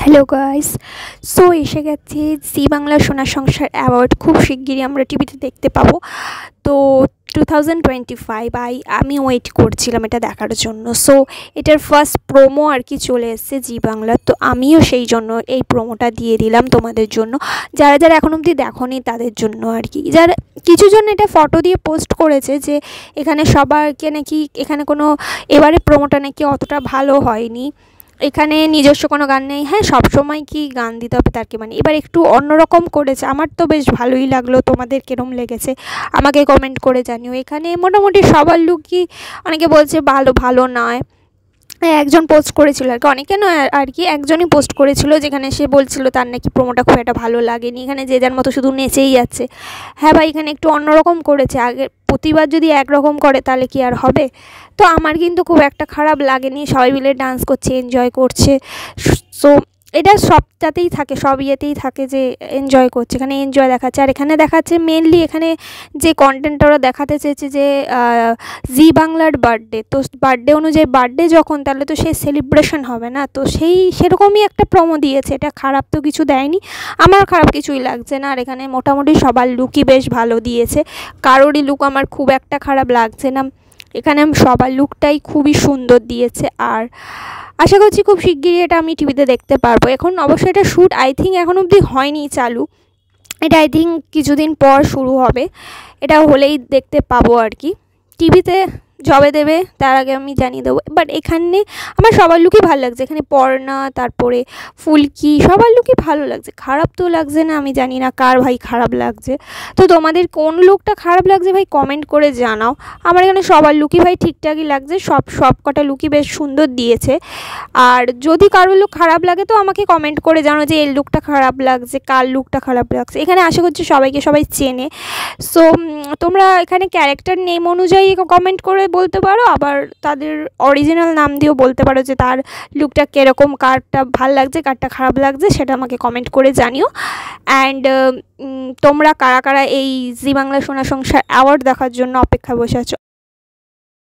Hello guys. So এসে গেছে জি বাংলা সোনা সংসার অ্যাওয়ার্ড। খুব শিগগিরই আমরা টিভিতে দেখতে পাবো। তো 2025 আমি ওয়েট করছিলাম এটা দেখার জন্য। সো এটার ফার্স্ট প্রোমো আর কি চলে এসেছে জি বাংলার। তো আমিও সেই জন্য এই প্রোমোটা দিয়ে দিলাম তোমাদের জন্য, যারা যারা এখন অবধি দেখোনি তাদের জন্য আর কি। যারা কিছুজন এটা ফটো দিয়ে পোস্ট করেছে যে এখানে সবাইকে নাকি এখানে কোনো এবারে প্রোমোটা নাকি অতটা ভালো হয়নি, এখানে নিজস্ব কোনো গান নেই। হ্যাঁ, সবসময় কি গান দিতে হবে তার কি মানে, এবার একটু অন্যরকম করেছে। আমার তো বেশ ভালোই লাগলো, তোমাদের কীরকম লেগেছে আমাকে কমেন্ট করে জানিও। এখানে মোটামুটি সবার লুকই অনেকে বলছে ভালো ভালো নয়। একজন পোস্ট করেছিল আর কি, অনেকে নয় আর কি, একজনই পোস্ট করেছিল যেখানে সে বলছিল তার নাকি প্রোমোটা খুব একটা ভালো লাগেনি, এখানে যে যার মতো শুধু নেচেই যাচ্ছে। হ্যাঁ ভাই, এখানে একটু অন্যরকম করেছে। আগে প্রতিবার যদি একরকম করে তাহলে কি আর হবে? তো আমার কিন্তু খুব একটা খারাপ লাগেনি, সবাই মিলে ডান্স করছে, এনজয় করছে। সো এটা সবটাতেই থাকে, সব ইয়েতেই থাকে যে এনজয় করছে, এখানে এনজয় দেখাচ্ছে। আর এখানে দেখাচ্ছে মেনলি এখানে যে কন্টেন্টটা ওরা দেখাতে চেয়েছে যে জি বাংলার বার্থডে, তো বার্থডে অনুযায়ী বার্থডে যখন, তাহলে তো সেই সেলিব্রেশন হবে না, তো সেরকমই একটা প্রোমো দিয়েছে। এটা খারাপ তো কিছু দেয়নি, আমার খারাপ কিছুই লাগছে না। আর এখানে মোটামুটি সবার লুকই বেশ ভালো দিয়েছে, কারোরই লুক আমার খুব একটা খারাপ লাগছে না। এখানে সবার লুকটাই খুবই সুন্দর দিয়েছে। আর আশা করছি খুব শিগগিরই এটা আমি টিভিতে দেখতে পারবো। এখন অবশ্যই এটা শ্যুট আই থিঙ্ক এখন অবধি হয়নি চালু, এটা আই থিঙ্ক কিছুদিন পর শুরু হবে। এটা হলেই দেখতে পাবো আর কি টিভিতে। যবে দেবে তার আগে আমি জানিয়ে দেবো। বাট এখানে আমার সবার লুকই ভালো লাগছে, এখানে পর্ণা, তারপরে ফুলকি, সবার লুকই ভালো লাগছে, খারাপ তো লাগছে না। আমি জানি না কার ভাই খারাপ লাগছে, তো তোমাদের কোন লুকটা খারাপ লাগছে ভাই কমেন্ট করে জানাও। আমার এখানে সবার লুকই ভাই ঠিকঠাকই লাগছে, সব কটা লুকই বেশ সুন্দর দিয়েছে। আর যদি কারোর লুক খারাপ লাগে তো আমাকে কমেন্ট করে জানাও যে এই লুকটা খারাপ লাগছে, কার লুকটা খারাপ লাগছে। এখানে আশা করছি সবাইকে সবাই চেনে। সো তোমরা এখানে ক্যারেক্টার নেম অনুযায়ী কমেন্ট করে বলতে পারো, আবার তাদের অরিজিনাল নাম দিয়েও বলতে পারো যে তার লুকটা কীরকম, কারটা ভাল লাগছে কারটা খারাপ লাগছে, সেটা আমাকে কমেন্ট করে জানিও। অ্যান্ড তোমরা কারা কারা এই জি বাংলা সোনা সংসার অ্যাওয়ার্ড দেখার জন্য অপেক্ষায় বসে আছো